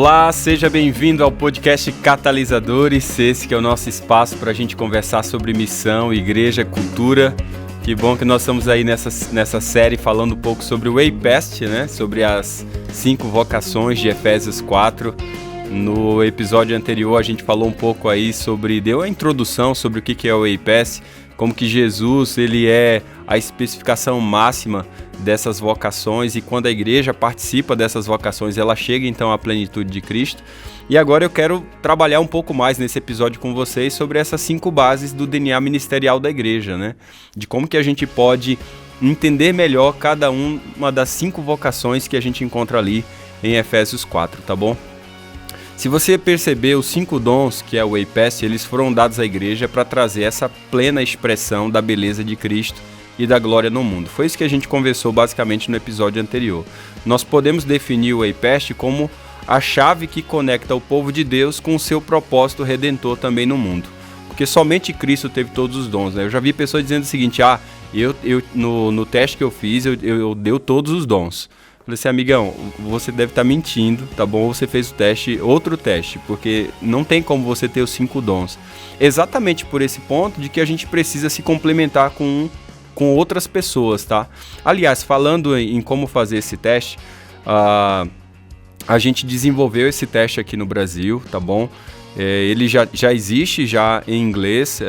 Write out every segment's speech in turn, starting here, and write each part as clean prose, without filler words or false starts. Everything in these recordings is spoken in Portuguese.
Olá, seja bem-vindo ao podcast Catalisadores, esse que é o nosso espaço para a gente conversar sobre missão, igreja, cultura. Que bom que nós estamos aí nessa série falando um pouco sobre o Waypast, né? Sobre as 5 vocações de Efésios 4. No episódio anterior a gente falou um pouco aí deu a introdução sobre o que é o Waypast, como que Jesus ele é a especificação máxima dessas vocações e quando a igreja participa dessas vocações ela chega então à plenitude de Cristo. E agora eu quero trabalhar um pouco mais nesse episódio com vocês sobre essas 5 bases do DNA ministerial da igreja, né? De como que a gente pode entender melhor cada uma das 5 vocações que a gente encontra ali em Efésios 4, tá bom? Se você perceber, os 5 dons, que é o Waypast, eles foram dados à igreja para trazer essa plena expressão da beleza de Cristo e da glória no mundo. Foi isso que a gente conversou basicamente no episódio anterior. Nós podemos definir o Waypast como a chave que conecta o povo de Deus com o seu propósito redentor também no mundo. Porque somente Cristo teve todos os dons, né? Eu já vi pessoas dizendo o seguinte, no teste que eu fiz, eu dei todos os dons. Falei assim, amigão, você deve estar mentindo, tá bom? Você fez outro teste, porque não tem como você ter os 5 dons. Exatamente por esse ponto de que a gente precisa se complementar com outras pessoas, tá? Aliás, falando em como fazer esse teste, a gente desenvolveu esse teste aqui no Brasil, tá bom? Ele já existe em inglês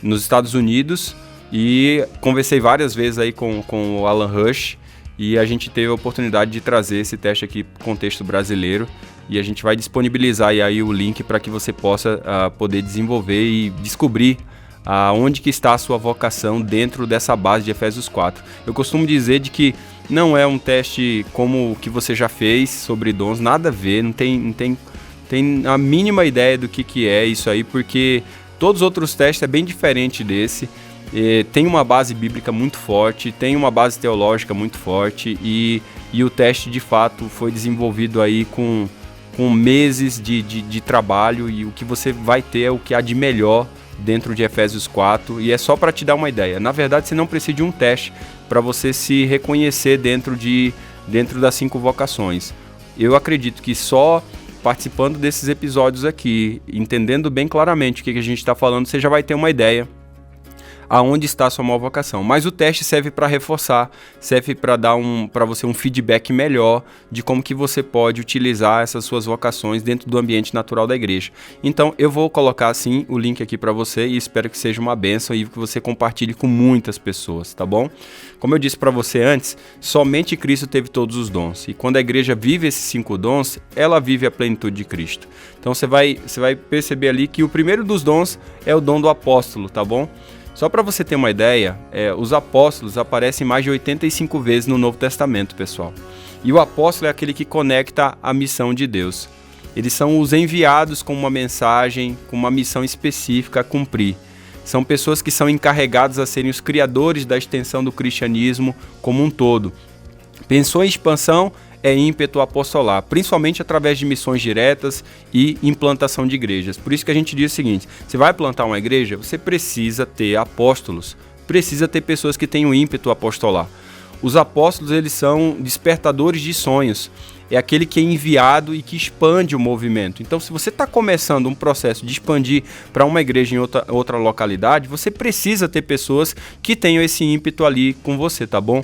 nos Estados Unidos e conversei várias vezes aí com o Alan Rush, e a gente teve a oportunidade de trazer esse teste aqui para o contexto brasileiro e a gente vai disponibilizar aí o link para que você possa poder desenvolver e descobrir onde que está a sua vocação dentro dessa base de Efésios 4. Eu costumo dizer de que não é um teste como o que você já fez sobre dons, nada a ver, não tem a mínima ideia do que é isso aí, porque todos os outros testes é bem diferente desse. Tem uma base bíblica muito forte, tem uma base teológica muito forte e o teste de fato foi desenvolvido aí com meses de trabalho, e o que você vai ter é o que há de melhor dentro de Efésios 4, e é só para te dar uma ideia. Na verdade, você não precisa de um teste para você se reconhecer dentro das 5 vocações. Eu acredito que só participando desses episódios aqui, entendendo bem claramente o que a gente está falando, você já vai ter uma ideia aonde está a sua maior vocação. Mas o teste serve para reforçar, serve para dar para você um feedback melhor de como que você pode utilizar essas suas vocações dentro do ambiente natural da igreja. Então eu vou colocar assim o link aqui para você e espero que seja uma bênção e que você compartilhe com muitas pessoas, tá bom? Como eu disse para você antes, somente Cristo teve todos os dons, e quando a igreja vive esses 5 dons, ela vive a plenitude de Cristo. Então você vai perceber ali que o primeiro dos dons é o dom do apóstolo, tá bom? Só para você ter uma ideia, os apóstolos aparecem mais de 85 vezes no Novo Testamento, pessoal. E o apóstolo é aquele que conecta a missão de Deus. Eles são os enviados com uma mensagem, com uma missão específica a cumprir. São pessoas que são encarregadas a serem os criadores da extensão do cristianismo como um todo. Pensou em expansão? É ímpeto apostolar, principalmente através de missões diretas e implantação de igrejas. Por isso que a gente diz o seguinte, você vai plantar uma igreja, você precisa ter apóstolos, precisa ter pessoas que tenham ímpeto apostolar. Os apóstolos, eles são despertadores de sonhos, é aquele que é enviado e que expande o movimento. Então, se você está começando um processo de expandir para uma igreja em outra localidade, você precisa ter pessoas que tenham esse ímpeto ali com você, tá bom?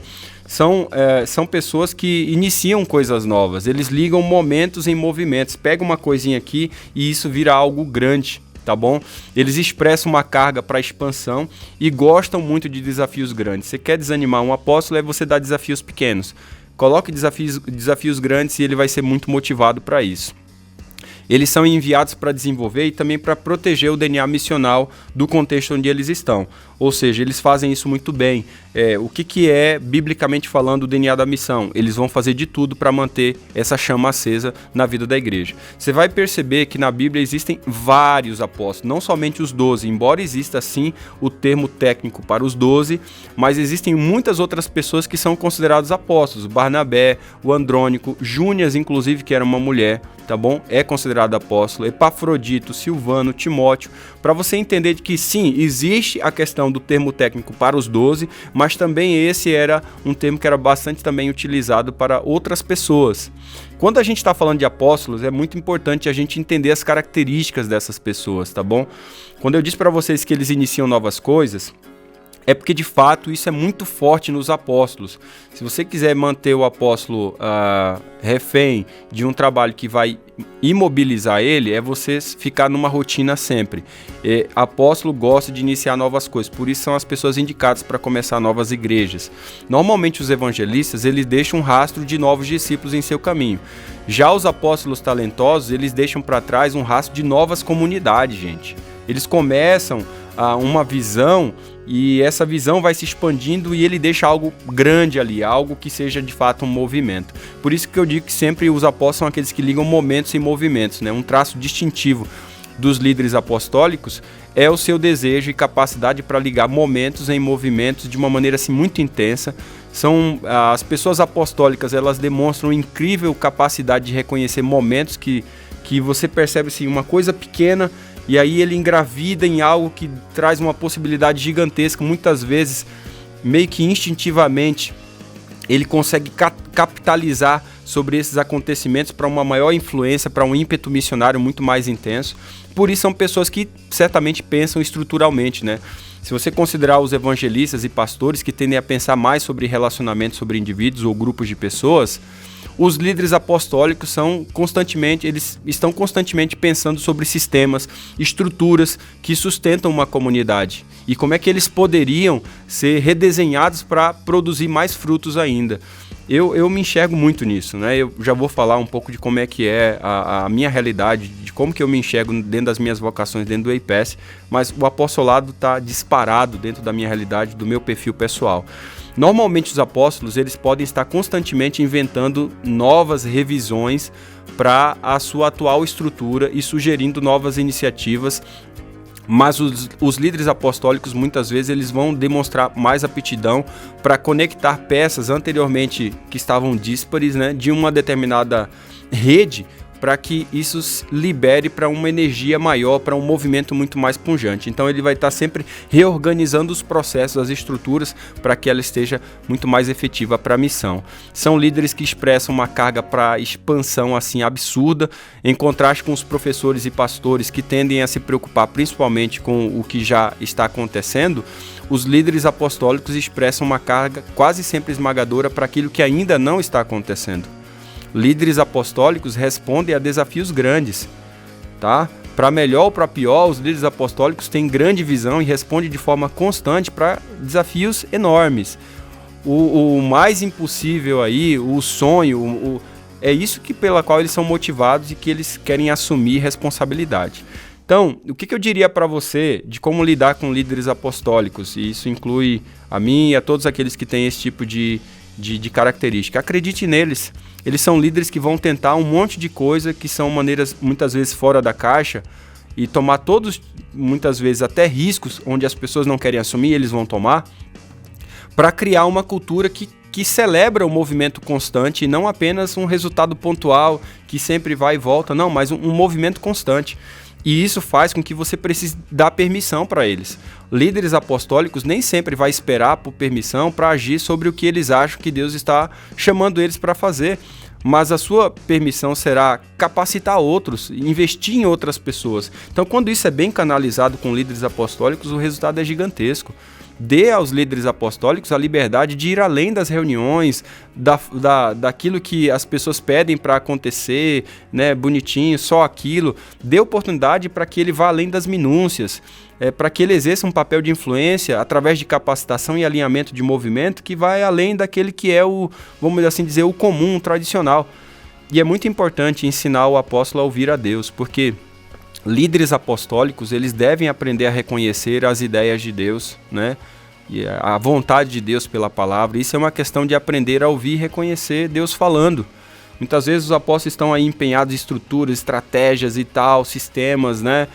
São pessoas que iniciam coisas novas, eles ligam momentos em movimentos, pegam uma coisinha aqui e isso vira algo grande, tá bom? Eles expressam uma carga para expansão e gostam muito de desafios grandes. Você quer desanimar um apóstolo, é você dar desafios pequenos. Coloque desafios grandes e ele vai ser muito motivado para isso. Eles são enviados para desenvolver e também para proteger o DNA missional do contexto onde eles estão. Ou seja, eles fazem isso muito bem. O que é, biblicamente falando, o DNA da missão? Eles vão fazer de tudo para manter essa chama acesa na vida da igreja. Você vai perceber que na Bíblia existem vários apóstolos, não somente os 12, embora exista sim o termo técnico para os 12, mas existem muitas outras pessoas que são considerados apóstolos. O Barnabé, o Andrônico, Júnias, inclusive, que era uma mulher, tá bom? É considerado considerado apóstolo, Epafrodito, Silvano, Timóteo, para você entender que sim, existe a questão do termo técnico para os 12, mas também esse era um termo que era bastante também utilizado para outras pessoas. Quando a gente está falando de apóstolos, é muito importante a gente entender as características dessas pessoas, tá bom? Quando eu disse para vocês que eles iniciam novas coisas, é porque de fato isso é muito forte nos apóstolos. Se você quiser manter o apóstolo refém de um trabalho que vai imobilizar ele, é você ficar numa rotina sempre. Apóstolo gosta de iniciar novas coisas, por isso são as pessoas indicadas para começar novas igrejas. Normalmente os evangelistas, eles deixam um rastro de novos discípulos em seu caminho. Já os apóstolos talentosos, eles deixam para trás um rastro de novas comunidades, gente. Eles começam uma visão e essa visão vai se expandindo e ele deixa algo grande ali, algo que seja de fato um movimento. Por isso que eu digo que sempre os apóstolos são aqueles que ligam momentos e movimentos, né? Um traço distintivo dos líderes apostólicos é o seu desejo e capacidade para ligar momentos em movimentos de uma maneira assim muito intensa. As pessoas apostólicas, elas demonstram incrível capacidade de reconhecer momentos que você percebe assim, uma coisa pequena, e aí ele engravida em algo que traz uma possibilidade gigantesca. Muitas vezes, meio que instintivamente, ele consegue capitalizar sobre esses acontecimentos para uma maior influência, para um ímpeto missionário muito mais intenso. Por isso são pessoas que certamente pensam estruturalmente, né? Se você considerar os evangelistas e pastores que tendem a pensar mais sobre relacionamentos sobre indivíduos ou grupos de pessoas, os líderes apostólicos eles estão constantemente pensando sobre sistemas, estruturas que sustentam uma comunidade e como é que eles poderiam ser redesenhados para produzir mais frutos ainda. Eu me enxergo muito nisso, né? Eu já vou falar um pouco de como é que é a minha realidade, de como que eu me enxergo dentro das minhas vocações, dentro do EIPES, mas o apostolado está disparado dentro da minha realidade, do meu perfil pessoal. Normalmente os apóstolos, eles podem estar constantemente inventando novas revisões para a sua atual estrutura e sugerindo novas iniciativas, mas os líderes apostólicos muitas vezes eles vão demonstrar mais aptidão para conectar peças anteriormente que estavam díspares, né, de uma determinada rede, para que isso libere para uma energia maior, para um movimento muito mais pujante. Então ele vai estar sempre reorganizando os processos, as estruturas, para que ela esteja muito mais efetiva para a missão. São líderes que expressam uma carga para expansão assim absurda, em contraste com os professores e pastores que tendem a se preocupar principalmente com o que já está acontecendo. Os líderes apostólicos expressam uma carga quase sempre esmagadora para aquilo que ainda não está acontecendo. Líderes apostólicos respondem a desafios grandes, tá? Para melhor ou para pior, os líderes apostólicos têm grande visão e respondem de forma constante para desafios enormes. O mais impossível aí, o sonho, é isso pela qual eles são motivados e que eles querem assumir responsabilidade. Então, o que eu diria para você de como lidar com líderes apostólicos? E isso inclui a mim e a todos aqueles que têm esse tipo de característica. Acredite neles. Eles são líderes que vão tentar um monte de coisa que são maneiras muitas vezes fora da caixa e tomar todos, muitas vezes até riscos onde as pessoas não querem assumir, eles vão tomar, para criar uma cultura que celebra o movimento constante e não apenas um resultado pontual que sempre vai e volta, não, mas um movimento constante. E isso faz com que você precise dar permissão para eles. Líderes apostólicos nem sempre vai esperar por permissão para agir sobre o que eles acham que Deus está chamando eles para fazer. Mas a sua permissão será capacitar outros, investir em outras pessoas. Então, quando isso é bem canalizado com líderes apostólicos, o resultado é gigantesco. Dê aos líderes apostólicos a liberdade de ir além das reuniões, daquilo que as pessoas pedem para acontecer, né, bonitinho, só aquilo. Dê oportunidade para que ele vá além das minúcias, para que ele exerça um papel de influência através de capacitação e alinhamento de movimento que vai além daquele que é vamos assim dizer, o comum, o tradicional. E é muito importante ensinar o apóstolo a ouvir a Deus, porque líderes apostólicos, eles devem aprender a reconhecer as ideias de Deus, né? E a vontade de Deus pela palavra. Isso é uma questão de aprender a ouvir e reconhecer Deus falando. Muitas vezes os apóstolos estão aí empenhados em estruturas, estratégias e tal, sistemas, né?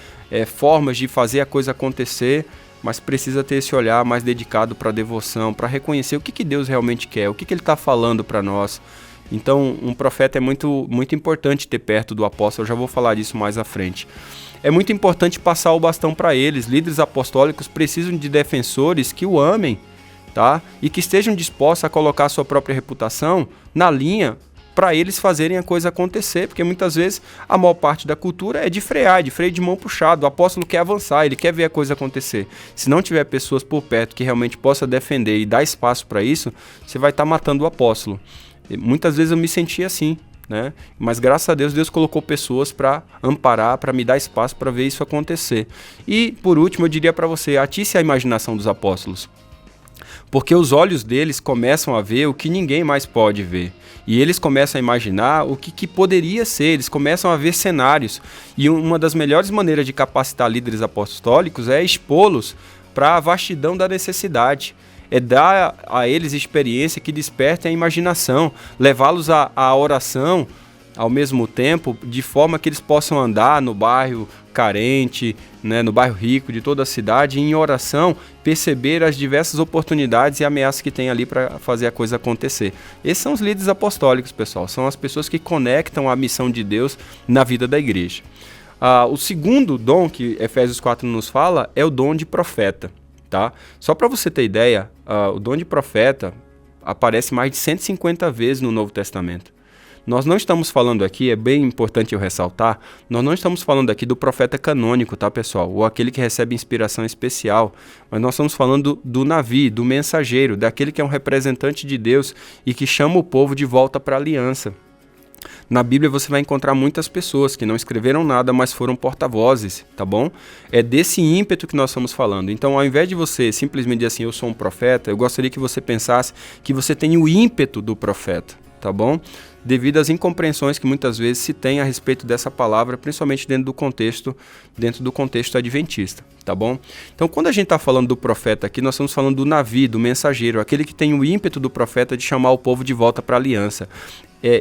Formas de fazer a coisa acontecer, mas precisa ter esse olhar mais dedicado para a devoção, para reconhecer o que Deus realmente quer, o que Ele está falando para nós. Então, um profeta é muito, muito importante ter perto do apóstolo, eu já vou falar disso mais à frente. É muito importante passar o bastão para eles. Líderes apostólicos precisam de defensores que o amem, tá? E que estejam dispostos a colocar a sua própria reputação na linha para eles fazerem a coisa acontecer, porque muitas vezes a maior parte da cultura é de frear, de freio de mão puxado. O apóstolo quer avançar, ele quer ver a coisa acontecer. Se não tiver pessoas por perto que realmente possa defender e dar espaço para isso, você vai estar matando o apóstolo. E muitas vezes eu me senti assim, né? Mas graças a Deus, Deus colocou pessoas para amparar, para me dar espaço para ver isso acontecer. E por último, eu diria para você, atice a imaginação dos apóstolos, porque os olhos deles começam a ver o que ninguém mais pode ver. E eles começam a imaginar o que poderia ser, eles começam a ver cenários. E uma das melhores maneiras de capacitar líderes apostólicos é expô-los para a vastidão da necessidade. É dar a eles experiência que desperte a imaginação, levá-los à oração ao mesmo tempo, de forma que eles possam andar no bairro carente, né, no bairro rico de toda a cidade, e em oração perceber as diversas oportunidades e ameaças que tem ali para fazer a coisa acontecer. Esses são os líderes apostólicos, pessoal, são as pessoas que conectam a missão de Deus na vida da igreja. O segundo dom que Efésios 4 nos fala é o dom de profeta. Tá? Só para você ter ideia, o dom de profeta aparece mais de 150 vezes no Novo Testamento. Nós não estamos falando aqui, é bem importante eu ressaltar, nós não estamos falando aqui do profeta canônico, tá, pessoal? Ou aquele que recebe inspiração especial, mas nós estamos falando do Navi, do mensageiro, daquele que é um representante de Deus e que chama o povo de volta para a aliança. Na Bíblia você vai encontrar muitas pessoas que não escreveram nada, mas foram porta-vozes, tá bom? É desse ímpeto que nós estamos falando. Então, ao invés de você simplesmente dizer assim, eu sou um profeta, eu gostaria que você pensasse que você tem o ímpeto do profeta, tá bom? Devido às incompreensões que muitas vezes se tem a respeito dessa palavra, principalmente dentro do contexto adventista, tá bom? Então, quando a gente está falando do profeta aqui, nós estamos falando do Navi, do mensageiro, aquele que tem o ímpeto do profeta de chamar o povo de volta para a aliança.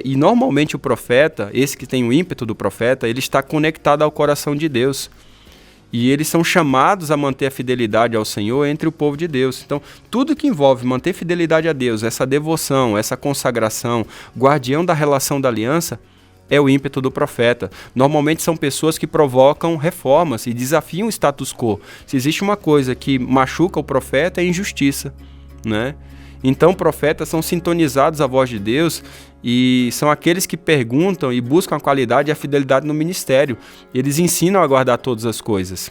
E normalmente o profeta, esse que tem o ímpeto do profeta, ele está conectado ao coração de Deus. E eles são chamados a manter a fidelidade ao Senhor entre o povo de Deus. Então, tudo que envolve manter fidelidade a Deus, essa devoção, essa consagração, guardião da relação da aliança, é o ímpeto do profeta. Normalmente são pessoas que provocam reformas e desafiam o status quo. Se existe uma coisa que machuca o profeta, é injustiça, né? Então, profetas são sintonizados à voz de Deus e são aqueles que perguntam e buscam a qualidade e a fidelidade no ministério. Eles ensinam a guardar todas as coisas.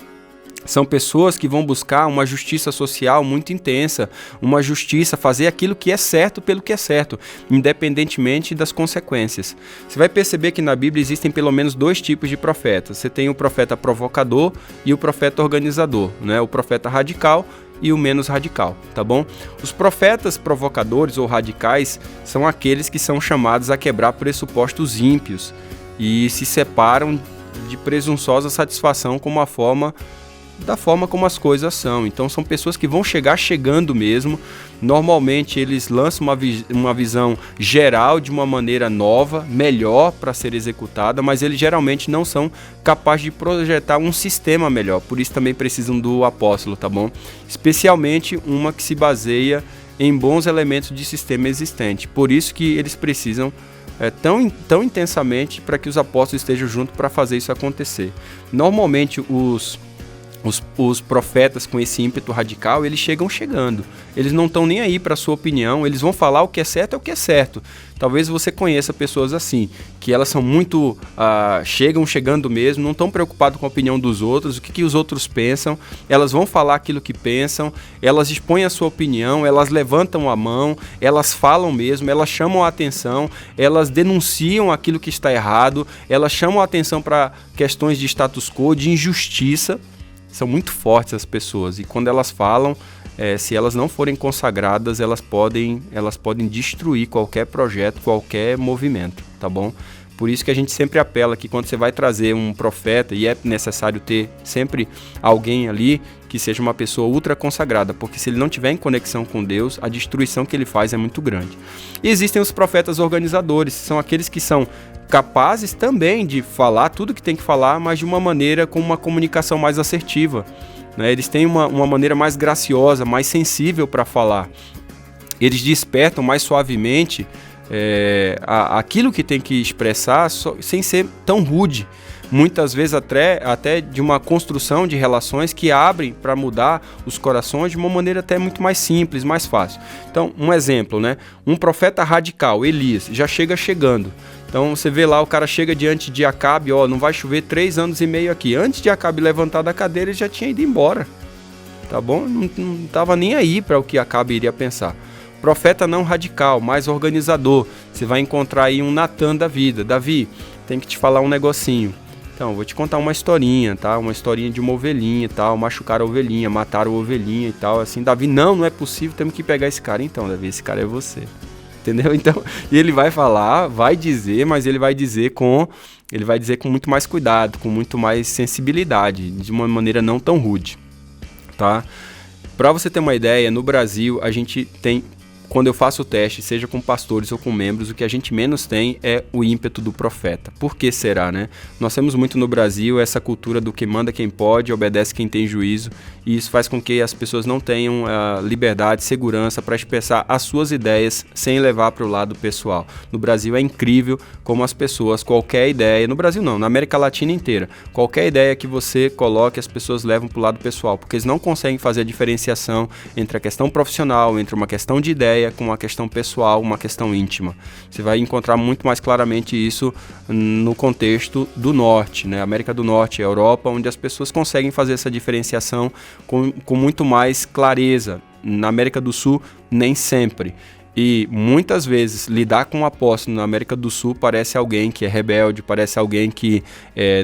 São pessoas que vão buscar uma justiça social muito intensa, uma justiça, fazer aquilo que é certo pelo que é certo, independentemente das consequências. Você vai perceber que na Bíblia existem pelo menos dois tipos de profetas. Você tem o profeta provocador e o profeta organizador, né? O profeta radical e o menos radical, tá bom? Os profetas provocadores ou radicais são aqueles que são chamados a quebrar pressupostos ímpios e se separam de presunçosa satisfação da forma como as coisas são. Então são pessoas que vão chegando mesmo. Normalmente eles lançam uma visão geral de uma maneira nova, melhor para ser executada, mas eles geralmente não são capazes de projetar um sistema melhor. Por isso também precisam do apóstolo, tá bom? Especialmente uma que se baseia em bons elementos de sistema existente. Por isso que eles precisam tão intensamente para que os apóstolos estejam juntos para fazer isso acontecer. Normalmente os profetas com esse ímpeto radical, eles chegando. Eles não estão nem aí para a sua opinião, eles vão falar o que é certo é o que é certo. Talvez você conheça pessoas assim, que elas são muito, chegando mesmo, não estão preocupadas com a opinião dos outros, o que os outros pensam, elas vão falar aquilo que pensam, elas expõem a sua opinião, elas levantam a mão, elas falam mesmo, elas chamam a atenção, elas denunciam aquilo que está errado, elas chamam a atenção para questões de status quo, de injustiça. São muito fortes as pessoas e quando elas falam, se elas não forem consagradas, elas podem destruir qualquer projeto, qualquer movimento, tá bom? Por isso que a gente sempre apela que quando você vai trazer um profeta, e é necessário ter sempre alguém ali que seja uma pessoa ultra consagrada, porque se ele não tiver em conexão com Deus, a destruição que ele faz é muito grande. E existem os profetas organizadores, são aqueles que são capazes também de falar tudo que tem que falar, mas de uma maneira com uma comunicação mais assertiva, né? Eles têm uma maneira mais graciosa, mais sensível para falar. Eles despertam mais suavemente aquilo que tem que expressar sem ser tão rude. Muitas vezes até de uma construção de relações que abrem para mudar os corações de uma maneira até muito mais simples, mais fácil. Então, um exemplo, né? Um profeta radical, Elias, já chegando. Então, você vê lá, o cara chega diante de Acabe, não vai chover 3 anos e meio aqui. Antes de Acabe levantar da cadeira, ele já tinha ido embora. Tá bom? Não estava nem aí para o que Acabe iria pensar. Profeta não radical, mais organizador. Você vai encontrar aí um Natan da vida. Davi, tem que te falar um negocinho. Então, vou te contar uma historinha, tá? Uma historinha de uma ovelhinha e tal. Machucaram a ovelhinha, mataram a ovelhinha e tal. Assim, Davi, não é possível, temos que pegar esse cara. Então, Davi, esse cara é você. Entendeu? Então, e ele vai falar, vai dizer, mas ele vai dizer com muito mais cuidado, com muito mais sensibilidade, de uma maneira não tão rude, tá? Para você ter uma ideia, no Brasil, a gente tem... Quando eu faço o teste, seja com pastores ou com membros, o que a gente menos tem é o ímpeto do profeta. Por que será, né? Nós temos muito no Brasil essa cultura do que manda quem pode, obedece quem tem juízo, e isso faz com que as pessoas não tenham liberdade, segurança para expressar as suas ideias sem levar para o lado pessoal. No Brasil é incrível como as pessoas, qualquer ideia, no Brasil não, na América Latina inteira, qualquer ideia que você coloque, as pessoas levam para o lado pessoal, porque eles não conseguem fazer a diferenciação entre a questão profissional, entre uma questão de ideia, com uma questão pessoal, uma questão íntima. Você vai encontrar muito mais claramente isso no contexto do norte, né? América do Norte, Europa, onde as pessoas conseguem fazer essa diferenciação com muito mais clareza. Na América do Sul, nem sempre. E muitas vezes lidar com um apóstolo na América do Sul parece alguém que é rebelde, parece alguém que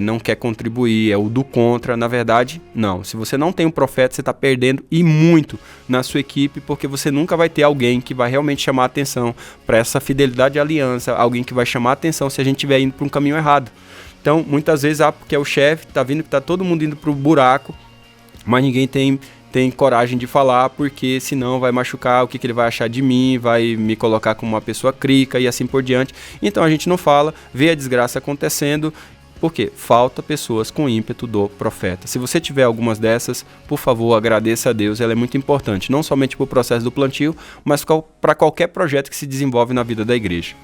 não quer contribuir, é o do contra. Na verdade, não. Se você não tem um profeta, você está perdendo e muito na sua equipe, porque você nunca vai ter alguém que vai realmente chamar a atenção para essa fidelidade à aliança, alguém que vai chamar a atenção se a gente estiver indo para um caminho errado. Então, muitas vezes, porque é o chefe, está vindo que está todo mundo indo para o buraco, mas ninguém tem coragem de falar, porque senão vai machucar, o que ele vai achar de mim, vai me colocar como uma pessoa crica e assim por diante. Então a gente não fala, vê a desgraça acontecendo, porque falta pessoas com ímpeto do profeta. Se você tiver algumas dessas, por favor, agradeça a Deus, ela é muito importante, não somente para o processo do plantio, mas para qualquer projeto que se desenvolve na vida da igreja.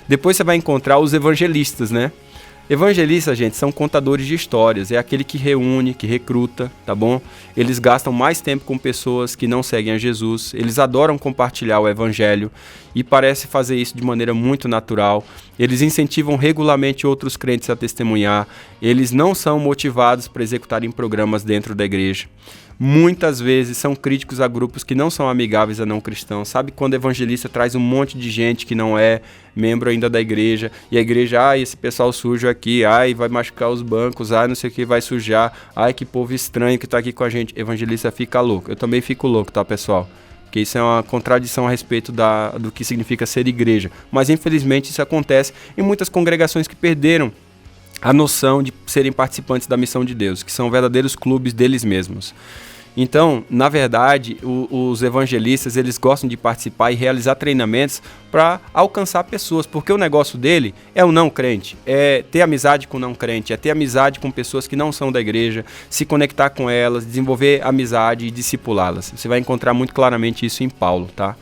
Depois você vai encontrar os evangelistas, né? Evangelistas, gente, são contadores de histórias, é aquele que reúne, que recruta, tá bom? Eles gastam mais tempo com pessoas que não seguem a Jesus, eles adoram compartilhar o evangelho e parece fazer isso de maneira muito natural. Eles incentivam regularmente outros crentes a testemunhar, eles não são motivados para executarem programas dentro da igreja. Muitas vezes são críticos a grupos que não são amigáveis a não cristãos. Sabe quando o evangelista traz um monte de gente que não é membro ainda da igreja, e a igreja, esse pessoal sujo aqui, vai machucar os bancos, não sei o que, vai sujar, que povo estranho que tá aqui com a gente. Evangelista fica louco. Eu também fico louco, tá, pessoal? Porque isso é uma contradição a respeito do que significa ser igreja. Mas infelizmente isso acontece em muitas congregações que perderam a noção de serem participantes da missão de Deus, que são verdadeiros clubes deles mesmos. Então, na verdade, os evangelistas, eles gostam de participar e realizar treinamentos para alcançar pessoas, porque o negócio dele é o não crente, é ter amizade com o não crente, é ter amizade com pessoas que não são da igreja, se conectar com elas, desenvolver amizade e discipulá-las. Você vai encontrar muito claramente isso em Paulo, tá?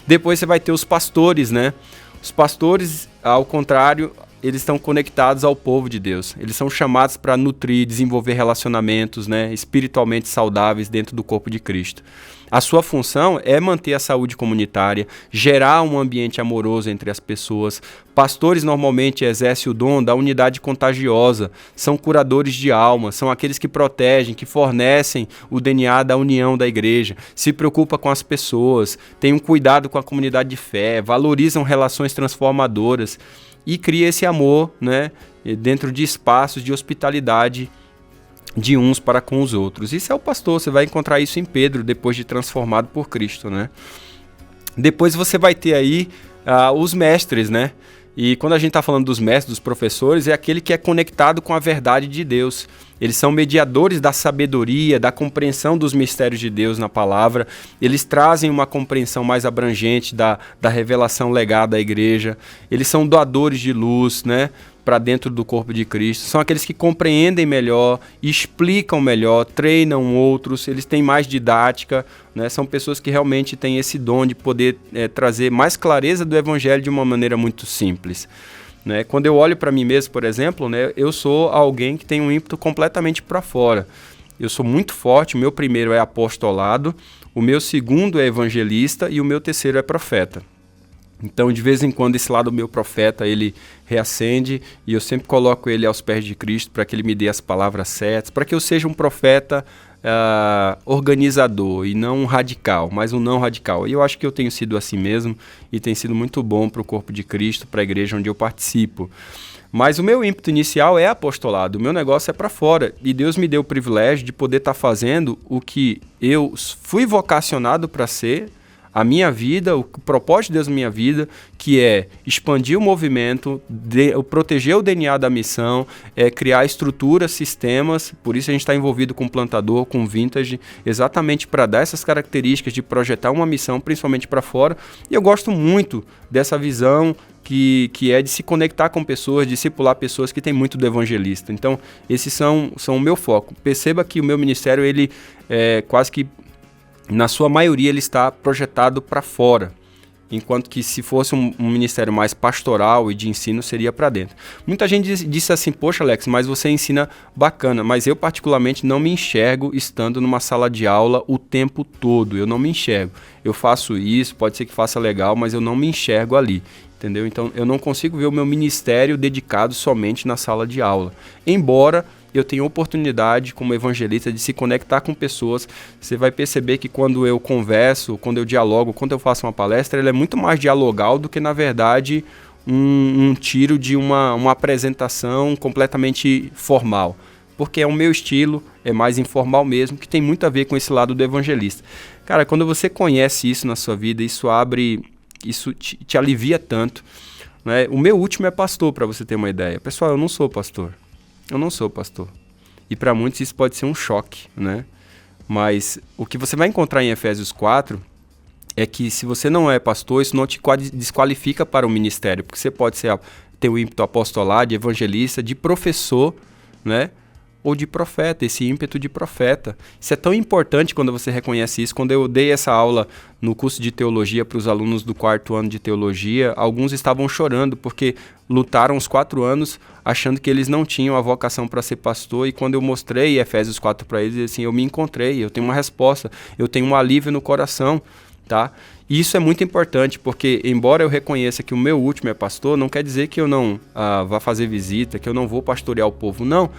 Depois você vai ter os pastores, né? Os pastores, ao contrário, eles estão conectados ao povo de Deus. Eles são chamados para nutrir, desenvolver relacionamentos, né, espiritualmente saudáveis dentro do corpo de Cristo. A sua função é manter a saúde comunitária, gerar um ambiente amoroso entre as pessoas. Pastores normalmente exercem o dom da unidade contagiosa, são curadores de alma, são aqueles que protegem, que fornecem o DNA da união da igreja, se preocupam com as pessoas, têm um cuidado com a comunidade de fé, valorizam relações transformadoras e cria esse amor, né, dentro de espaços de hospitalidade de uns para com os outros. Isso é o pastor, você vai encontrar isso em Pedro, depois de transformado por Cristo, né? Depois você vai ter aí os mestres, né? E quando a gente está falando dos mestres, dos professores, é aquele que é conectado com a verdade de Deus. Eles são mediadores da sabedoria, da compreensão dos mistérios de Deus na palavra. Eles trazem uma compreensão mais abrangente da revelação legada à igreja. Eles são doadores de luz, né? para dentro do corpo de Cristo, são aqueles que compreendem melhor, explicam melhor, treinam outros, eles têm mais didática, né? São pessoas que realmente têm esse dom de poder trazer mais clareza do evangelho de uma maneira muito simples. Né? Quando eu olho para mim mesmo, por exemplo, né, eu sou alguém que tem um ímpeto completamente para fora. Eu sou muito forte, o meu primeiro é apostolado, o meu segundo é evangelista e o meu terceiro é profeta. Então, de vez em quando, esse lado meu profeta, ele reacende e eu sempre coloco ele aos pés de Cristo para que ele me dê as palavras certas, para que eu seja um profeta organizador e não um radical, mas um não radical. E eu acho que eu tenho sido assim mesmo e tem sido muito bom para o corpo de Cristo, para a igreja onde eu participo. Mas o meu ímpeto inicial é apostolado, o meu negócio é para fora. E Deus me deu o privilégio de poder estar fazendo o que eu fui vocacionado para ser, a minha vida, o propósito de Deus na minha vida, que é expandir o movimento, proteger o DNA da missão, criar estruturas, sistemas. Por isso a gente está envolvido com plantador, com vintage, exatamente para dar essas características de projetar uma missão, principalmente para fora. E eu gosto muito dessa visão que é de se conectar com pessoas, discipular pessoas que têm muito do evangelista. Então, esses são o meu foco. Perceba que o meu ministério, ele quase que, na sua maioria, ele está projetado para fora, enquanto que se fosse um ministério mais pastoral e de ensino, seria para dentro. Muita gente disse assim, poxa Alex, mas você ensina bacana, mas eu particularmente não me enxergo estando numa sala de aula o tempo todo, eu não me enxergo. Eu faço isso, pode ser que faça legal, mas eu não me enxergo ali. Entendeu? Então eu não consigo ver o meu ministério dedicado somente na sala de aula. Embora eu tenha oportunidade como evangelista de se conectar com pessoas, você vai perceber que quando eu converso, quando eu dialogo, quando eu faço uma palestra, ele é muito mais dialogal do que, na verdade, um tiro de uma apresentação completamente formal. Porque é o meu estilo, é mais informal mesmo, que tem muito a ver com esse lado do evangelista. Cara, quando você conhece isso na sua vida, isso te alivia tanto, né? O meu último é pastor, para você ter uma ideia. Pessoal, eu não sou pastor. E para muitos isso pode ser um choque, né? Mas o que você vai encontrar em Efésios 4 é que se você não é pastor, isso não te desqualifica para o ministério, porque você pode ter o ímpeto apostolado, de evangelista, de professor, né? Ou de profeta, esse ímpeto de profeta. Isso é tão importante quando você reconhece isso. Quando eu dei essa aula no curso de teologia para os alunos do 4º ano de teologia, alguns estavam chorando porque lutaram os 4 anos achando que eles não tinham a vocação para ser pastor, e quando eu mostrei Efésios 4 para eles, assim, eu me encontrei, eu tenho uma resposta, eu tenho um alívio no coração, tá? E isso é muito importante, porque embora eu reconheça que o meu último é pastor, não quer dizer que eu não vá fazer visita, que eu não vou pastorear o povo, não.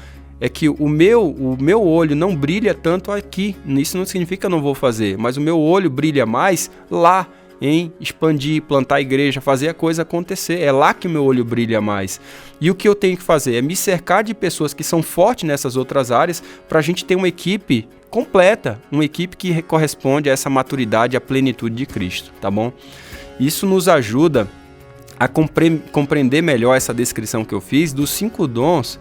É que o meu olho não brilha tanto aqui. Isso não significa que eu não vou fazer, mas o meu olho brilha mais lá, em expandir, plantar a igreja, fazer a coisa acontecer. É lá que o meu olho brilha mais. E o que eu tenho que fazer é me cercar de pessoas que são fortes nessas outras áreas, para a gente ter uma equipe completa, uma equipe que corresponde a essa maturidade, à plenitude de Cristo, tá bom? Isso nos ajuda a compreender melhor essa descrição que eu fiz dos 5 dons,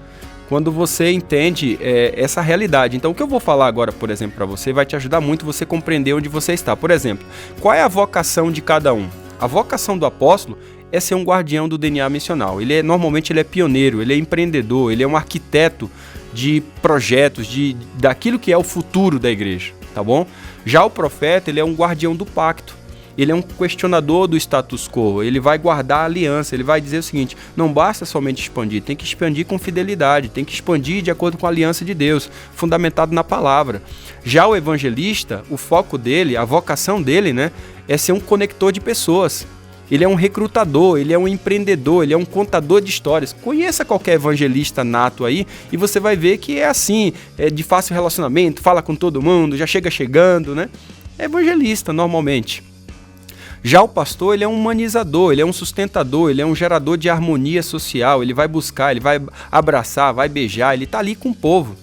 quando você entende essa realidade. Então, o que eu vou falar agora, por exemplo, para você, vai te ajudar muito você compreender onde você está. Por exemplo, qual é a vocação de cada um? A vocação do apóstolo é ser um guardião do DNA missional. Normalmente ele é pioneiro, ele é empreendedor, ele é um arquiteto de projetos, daquilo que é o futuro da igreja, tá bom? Já o profeta, ele é um guardião do pacto. Ele é um questionador do status quo, ele vai guardar a aliança, ele vai dizer o seguinte, não basta somente expandir, tem que expandir com fidelidade, tem que expandir de acordo com a aliança de Deus, fundamentado na palavra. Já o evangelista, o foco dele, a vocação dele, né, é ser um conector de pessoas. Ele é um recrutador, ele é um empreendedor, ele é um contador de histórias. Conheça qualquer evangelista nato aí e você vai ver que é assim, é de fácil relacionamento, fala com todo mundo, já chega chegando, né? É evangelista normalmente. Já o pastor, ele é um humanizador, ele é um sustentador, ele é um gerador de harmonia social, ele vai buscar, ele vai abraçar, vai beijar, ele está ali com o povo.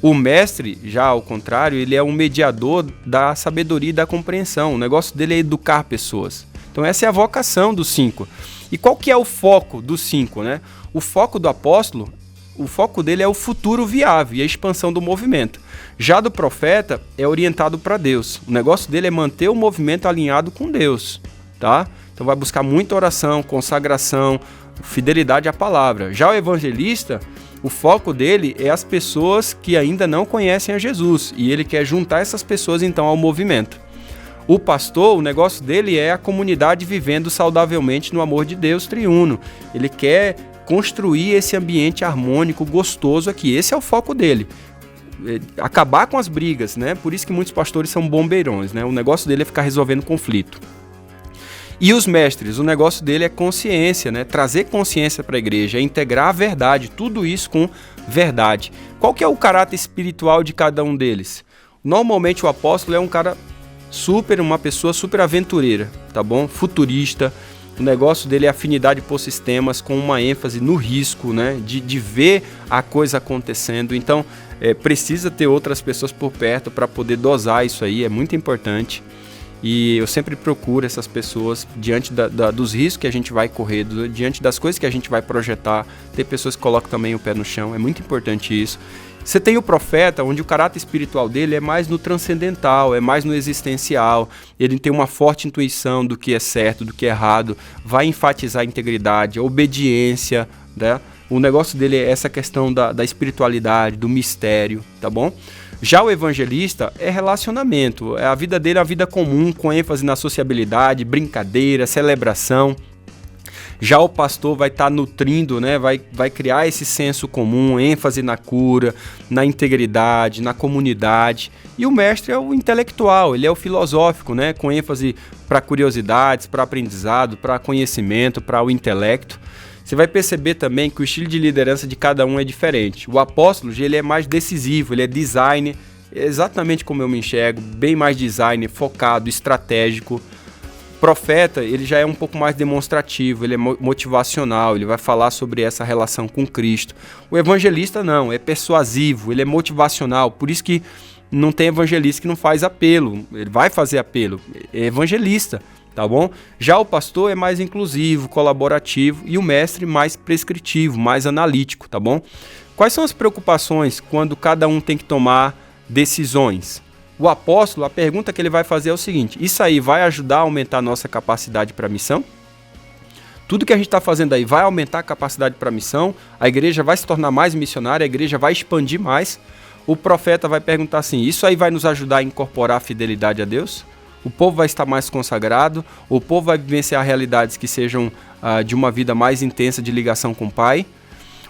O mestre, já ao contrário, ele é um mediador da sabedoria e da compreensão, o negócio dele é educar pessoas. Então essa é a vocação dos 5. E qual que é o foco dos 5, né? O foco do apóstolo, o foco dele é o futuro viável e a expansão do movimento. Já do profeta é orientado para Deus. O negócio dele é manter o movimento alinhado com Deus, tá? Então vai buscar muita oração, consagração, fidelidade à palavra. Já o evangelista, o foco dele é as pessoas que ainda não conhecem a Jesus, e ele quer juntar essas pessoas então ao movimento. O pastor, o negócio dele é a comunidade vivendo saudavelmente no amor de Deus triuno. Ele quer construir esse ambiente harmônico, gostoso aqui. Esse é o foco dele. Acabar com as brigas, né? Por isso que muitos pastores são bombeirões, né? O negócio dele é ficar resolvendo conflito. E os mestres, o negócio dele é consciência, né? Trazer consciência para a igreja, é integrar a verdade, tudo isso com verdade. Qual que é o caráter espiritual de cada um deles? Normalmente o apóstolo é uma pessoa super aventureira, tá bom? Futurista. O negócio dele é afinidade por sistemas, com uma ênfase no risco, né? De ver a coisa acontecendo. Então, precisa ter outras pessoas por perto para poder dosar isso aí, é muito importante. E eu sempre procuro essas pessoas diante dos riscos que a gente vai correr, diante das coisas que a gente vai projetar. Ter pessoas que colocam também o pé no chão, é muito importante isso. Você tem o profeta, onde o caráter espiritual dele é mais no transcendental, é mais no existencial. Ele tem uma forte intuição do que é certo, do que é errado, vai enfatizar a integridade, a obediência, né? O negócio dele é essa questão da espiritualidade, do mistério, tá bom? Já o evangelista é relacionamento, a vida dele é a vida comum, com ênfase na sociabilidade, brincadeira, celebração. Já o pastor vai estar nutrindo, né? vai criar esse senso comum, ênfase na cura, na integridade, na comunidade. E o mestre é o intelectual, ele é o filosófico, né? Com ênfase para curiosidades, para aprendizado, para conhecimento, para o intelecto. Você vai perceber também que o estilo de liderança de cada um é diferente. O apóstolo, ele é mais decisivo, ele é designer, exatamente como eu me enxergo, bem mais designer, focado, estratégico. Profeta, ele já é um pouco mais demonstrativo, ele é motivacional, ele vai falar sobre essa relação com Cristo. O evangelista não, é persuasivo, ele é motivacional, por isso que não tem evangelista que não faz apelo, ele vai fazer apelo, é evangelista, tá bom? Já o pastor é mais inclusivo, colaborativo, e o mestre mais prescritivo, mais analítico, tá bom? Quais são as preocupações quando cada um tem que tomar decisões? O apóstolo, a pergunta que ele vai fazer é o seguinte: isso aí vai ajudar a aumentar a nossa capacidade para a missão? Tudo que a gente está fazendo aí vai aumentar a capacidade para a missão? A igreja vai se tornar mais missionária? A igreja vai expandir mais? O profeta vai perguntar assim: isso aí vai nos ajudar a incorporar a fidelidade a Deus? O povo vai estar mais consagrado? O povo vai vivenciar realidades que sejam de uma vida mais intensa de ligação com o Pai?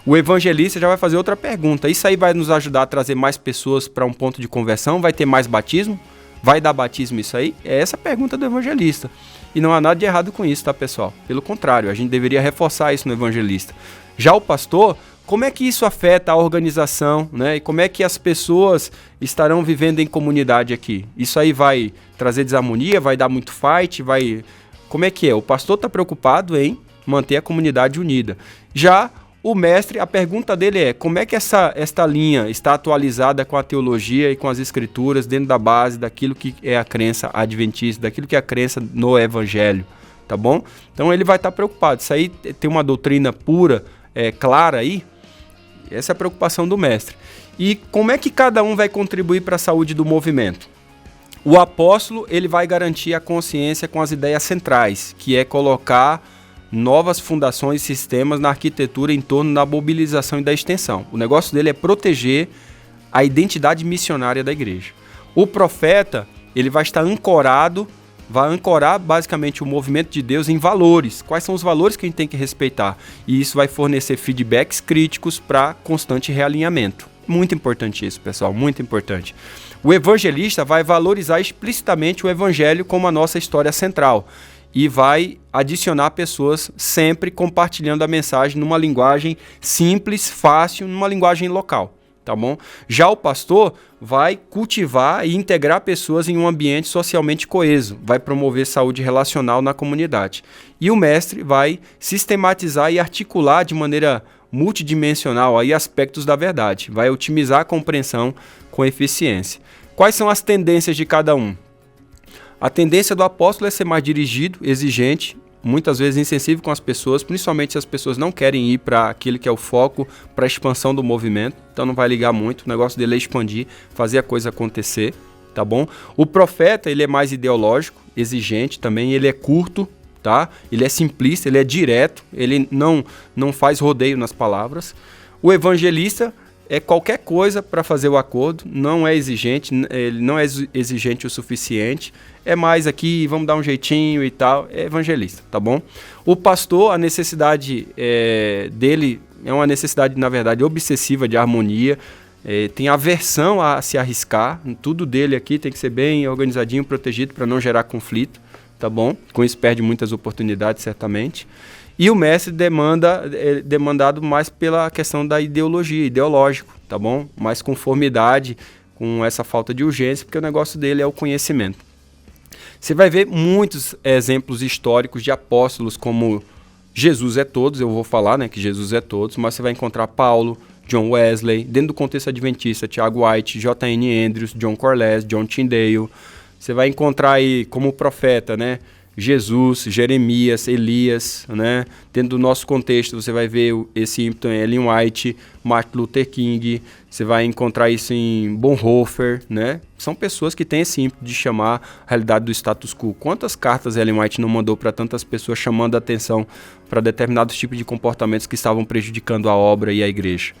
O evangelista já vai fazer outra pergunta: isso aí vai nos ajudar a trazer mais pessoas para um ponto de conversão? Vai ter mais batismo? Vai dar batismo isso aí? É essa a pergunta do evangelista. E não há nada de errado com isso, tá, pessoal? Pelo contrário, a gente deveria reforçar isso no evangelista. Já o pastor, como é que isso afeta a organização, né? E como é que as pessoas estarão vivendo em comunidade aqui? Isso aí vai trazer desarmonia? Vai dar muito fight? Como é que é? O pastor está preocupado em manter a comunidade unida. Já o mestre, a pergunta dele é: como é que esta linha está atualizada com a teologia e com as escrituras dentro da base daquilo que é a crença adventista, daquilo que é a crença no evangelho, tá bom? Então ele vai estar preocupado. Isso aí tem uma doutrina pura, clara aí? Essa é a preocupação do mestre. E como é que cada um vai contribuir para a saúde do movimento? O apóstolo, ele vai garantir a consciência com as ideias centrais, que é colocar novas fundações e sistemas na arquitetura em torno da mobilização e da extensão. O negócio dele é proteger a identidade missionária da igreja. O profeta, ele vai estar ancorado, vai ancorar basicamente o movimento de Deus em valores. Quais são os valores que a gente tem que respeitar? E isso vai fornecer feedbacks críticos para constante realinhamento. Muito importante isso, pessoal, muito importante. O evangelista vai valorizar explicitamente o evangelho como a nossa história central e vai adicionar pessoas sempre compartilhando a mensagem numa linguagem simples, fácil, numa linguagem local, tá bom? Já o pastor vai cultivar e integrar pessoas em um ambiente socialmente coeso, vai promover saúde relacional na comunidade. E o mestre vai sistematizar e articular de maneira multidimensional aí aspectos da verdade, vai otimizar a compreensão com eficiência. Quais são as tendências de cada um? A tendência do apóstolo é ser mais dirigido, exigente, muitas vezes insensível com as pessoas, principalmente se as pessoas não querem ir para aquilo que é o foco, para a expansão do movimento, então não vai ligar muito, o negócio dele é expandir, fazer a coisa acontecer, tá bom? O profeta, ele é mais ideológico, exigente também, ele é curto, tá? Ele é simplista, ele é direto, ele não faz rodeio nas palavras. O evangelista é qualquer coisa para fazer o acordo, não é exigente, ele não é exigente o suficiente, é mais aqui, vamos dar um jeitinho e tal, é evangelista, tá bom? O pastor, a necessidade dele é uma necessidade, na verdade, obsessiva de harmonia, tem aversão a se arriscar, tudo dele aqui tem que ser bem organizadinho, protegido para não gerar conflito, tá bom? Com isso perde muitas oportunidades, certamente. E o mestre demandado mais pela questão da ideológico, tá bom? Mais conformidade com essa falta de urgência, porque o negócio dele é o conhecimento. Você vai ver muitos exemplos históricos de apóstolos, como Jesus é todos, eu vou falar, né, que Jesus é todos, mas você vai encontrar Paulo, John Wesley, dentro do contexto adventista, Tiago White, J.N. Andrews, John Corliss, John Tyndale. Você vai encontrar aí como profeta, né, Jesus, Jeremias, Elias, né? Dentro do nosso contexto você vai ver esse ímpeto em Ellen White, Martin Luther King, você vai encontrar isso em Bonhoeffer, né? São pessoas que têm esse ímpeto de chamar a realidade do status quo. Quantas cartas Ellen White não mandou para tantas pessoas chamando a atenção para determinados tipos de comportamentos que estavam prejudicando a obra e a igreja?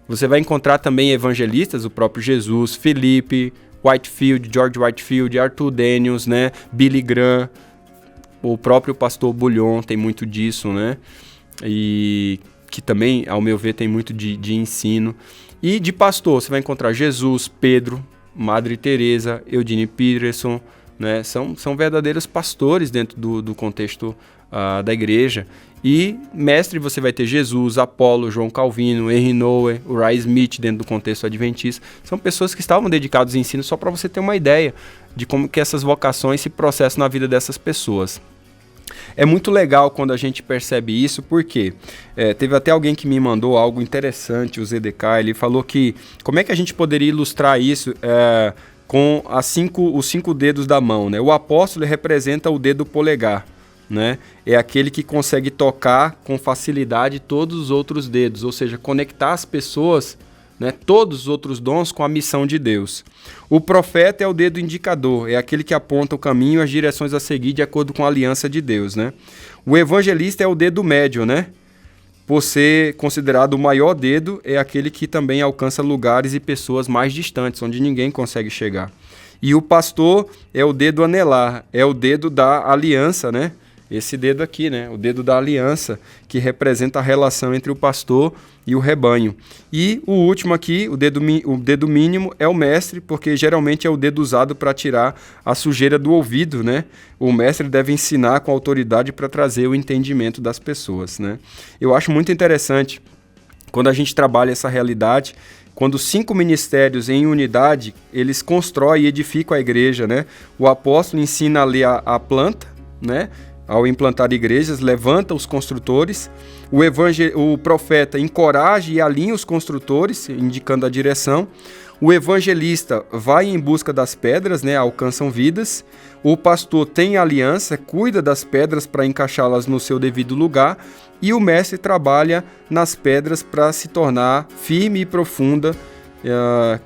Você vai encontrar também evangelistas, o próprio Jesus, Felipe, Whitefield, George Whitefield, Arthur Daniels, né? Billy Graham. O próprio pastor Bullion tem muito disso, né? E que também, ao meu ver, tem muito de ensino. E de pastor, você vai encontrar Jesus, Pedro, Madre Teresa, Eugene Peterson, né? São verdadeiros pastores dentro do contexto da igreja. E mestre, você vai ter Jesus, Apolo, João Calvino, Henry Nouwen, Uriah Smith, dentro do contexto adventista. São pessoas que estavam dedicadas ao ensino, só para você ter uma ideia de como que essas vocações se processam na vida dessas pessoas. É muito legal quando a gente percebe isso, porque teve até alguém que me mandou algo interessante, o ZDK, ele falou que como é que a gente poderia ilustrar isso com os 5 dedos da mão, né? O apóstolo representa o dedo polegar, né? É aquele que consegue tocar com facilidade todos os outros dedos, ou seja, conectar as pessoas, né, todos os outros dons com a missão de Deus. O profeta é o dedo indicador, é aquele que aponta o caminho e as direções a seguir de acordo com a aliança de Deus, né? O evangelista é o dedo médio, né? Por ser considerado o maior dedo, é aquele que também alcança lugares e pessoas mais distantes, onde ninguém consegue chegar. E o pastor é o dedo anelar, é o dedo da aliança, né? Esse dedo aqui, né? O dedo da aliança, que representa a relação entre o pastor e o rebanho. E o último aqui, o dedo mínimo, é o mestre, porque geralmente é o dedo usado para tirar a sujeira do ouvido, né? O mestre deve ensinar com autoridade para trazer o entendimento das pessoas, né? Eu acho muito interessante quando a gente trabalha essa realidade, quando 5 ministérios em unidade, eles constroem e edificam a igreja, né? O apóstolo ensina a ler a planta, né? Ao implantar igrejas, levanta os construtores. O profeta encoraja e alinha os construtores, indicando a direção. O evangelista vai em busca das pedras, né, alcançam vidas. O pastor tem aliança, cuida das pedras para encaixá-las no seu devido lugar. E o mestre trabalha nas pedras para se tornar firme e profunda,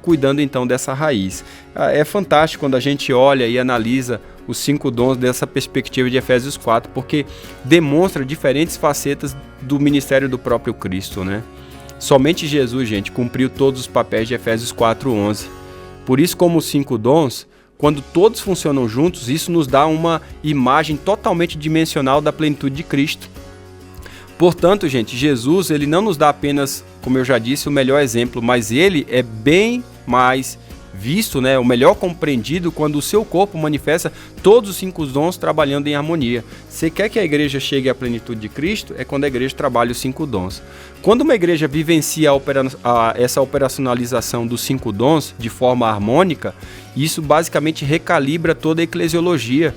cuidando então dessa raiz. É fantástico quando a gente olha e analisa os 5 dons dessa perspectiva de Efésios 4, porque demonstra diferentes facetas do ministério do próprio Cristo, né? Somente Jesus, gente, cumpriu todos os papéis de Efésios 4:11. Por isso, como os 5 dons, quando todos funcionam juntos, isso nos dá uma imagem totalmente dimensional da plenitude de Cristo. Portanto, gente, Jesus, ele não nos dá apenas, como eu já disse, o melhor exemplo, mas ele é bem mais visto, né, o melhor compreendido quando o seu corpo manifesta todos os 5 dons trabalhando em harmonia. Você quer que a igreja chegue à plenitude de Cristo? É quando a igreja trabalha os 5 dons. Quando uma igreja vivencia essa operacionalização dos 5 dons de forma harmônica, isso basicamente recalibra toda a eclesiologia.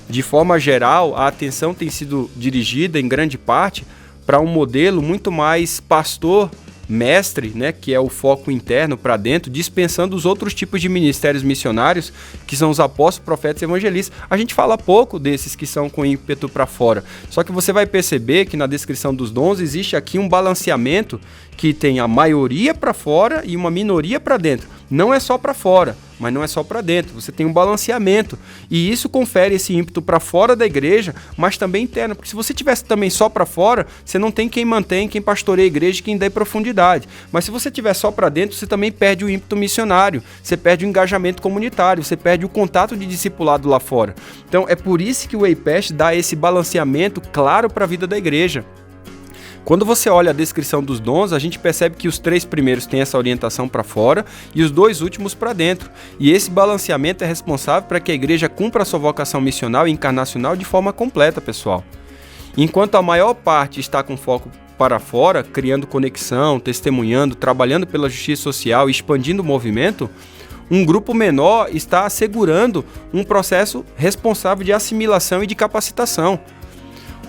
De forma geral, a atenção tem sido dirigida em grande parte para um modelo muito mais pastor-mestre, né, que é o foco interno para dentro, dispensando os outros tipos de ministérios missionários, que são os apóstolos, profetas e evangelistas. A gente fala pouco desses que são com ímpeto para fora. Só que você vai perceber que na descrição dos dons existe aqui um balanceamento que tem a maioria para fora e uma minoria para dentro. Não é só para fora, mas não é só para dentro. Você tem um balanceamento e isso confere esse ímpeto para fora da igreja, mas também interno, porque se você tivesse também só para fora, você não tem quem mantém, quem pastoreia a igreja, quem dá profundidade. Mas se você tiver só para dentro, você também perde o ímpeto missionário, você perde o engajamento comunitário, você perde o contato de discipulado lá fora. Então é por isso que o WayPast dá esse balanceamento claro para a vida da igreja. Quando você olha a descrição dos dons, a gente percebe que os 3 primeiros têm essa orientação para fora e os 2 últimos para dentro. E esse balanceamento é responsável para que a igreja cumpra a sua vocação missional e encarnacional de forma completa, pessoal. Enquanto a maior parte está com foco para fora, criando conexão, testemunhando, trabalhando pela justiça social e expandindo o movimento, um grupo menor está assegurando um processo responsável de assimilação e de capacitação.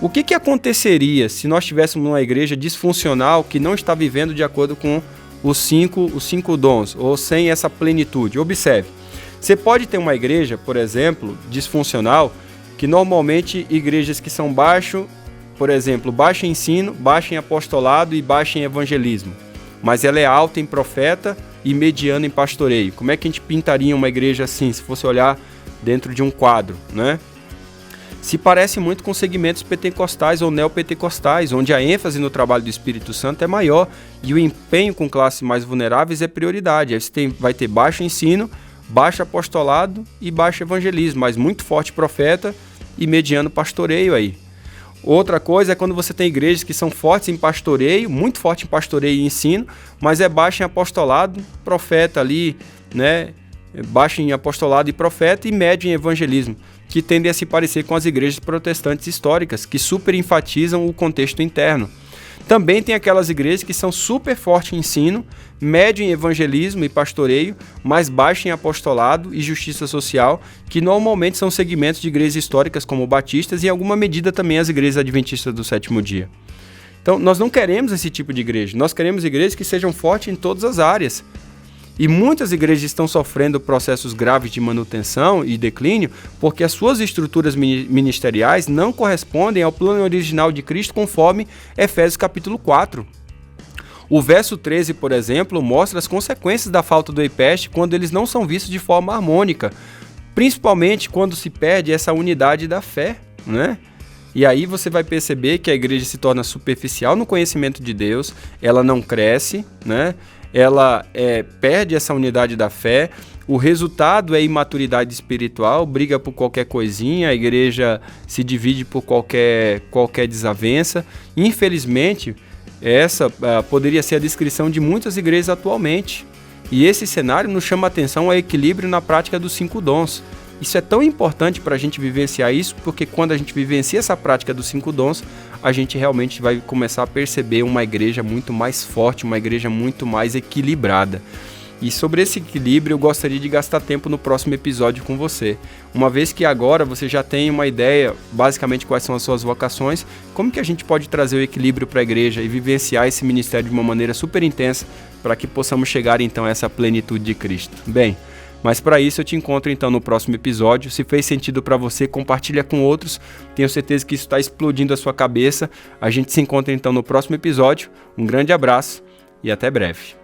O que aconteceria se nós tivéssemos uma igreja disfuncional que não está vivendo de acordo com os cinco dons, ou sem essa plenitude? Observe, você pode ter uma igreja, por exemplo, disfuncional, que normalmente igrejas que são por exemplo, baixa em ensino, baixa em apostolado e baixa em evangelismo, mas ela é alta em profeta e mediana em pastoreio. Como é que a gente pintaria uma igreja assim, se fosse olhar dentro de um quadro, né? Se parece muito com segmentos pentecostais ou neopentecostais, onde a ênfase no trabalho do Espírito Santo é maior e o empenho com classes mais vulneráveis é prioridade. Aí você vai ter baixo ensino, baixo apostolado e baixo evangelismo, mas muito forte profeta e mediano pastoreio aí. Outra coisa é quando você tem igrejas que são fortes em pastoreio, muito forte em pastoreio e ensino, mas é baixo em apostolado, profeta ali, né? Baixo em apostolado e profeta e médio em evangelismo, que tendem a se parecer com as igrejas protestantes históricas, que super enfatizam o contexto interno. Também tem aquelas igrejas que são super fortes em ensino, médio em evangelismo e pastoreio, mas baixo em apostolado e justiça social, que normalmente são segmentos de igrejas históricas como batistas e em alguma medida também as igrejas adventistas do sétimo dia. Então nós não queremos esse tipo de igreja, nós queremos igrejas que sejam fortes em todas as áreas. E muitas igrejas estão sofrendo processos graves de manutenção e declínio porque as suas estruturas ministeriais não correspondem ao plano original de Cristo conforme Efésios capítulo 4. O verso 13, por exemplo, mostra as consequências da falta do WayPast quando eles não são vistos de forma harmônica, principalmente quando se perde essa unidade da fé, né? E aí você vai perceber que a igreja se torna superficial no conhecimento de Deus, ela não cresce, né? Ela perde essa unidade da fé, o resultado é imaturidade espiritual, briga por qualquer coisinha, a igreja se divide por qualquer desavença. Infelizmente, essa poderia ser a descrição de muitas igrejas atualmente. E esse cenário nos chama a atenção ao equilíbrio na prática dos 5 dons. Isso é tão importante para a gente vivenciar isso, porque quando a gente vivencia essa prática dos 5 dons, a gente realmente vai começar a perceber uma igreja muito mais forte, uma igreja muito mais equilibrada. E sobre esse equilíbrio eu gostaria de gastar tempo no próximo episódio com você. Uma vez que agora você já tem uma ideia, basicamente, quais são as suas vocações, como que a gente pode trazer o equilíbrio para a igreja e vivenciar esse ministério de uma maneira super intensa para que possamos chegar então a essa plenitude de Cristo. Bem, mas para isso eu te encontro então no próximo episódio. Se fez sentido para você, compartilha com outros. Tenho certeza que isso está explodindo a sua cabeça. A gente se encontra então no próximo episódio. Um grande abraço e até breve.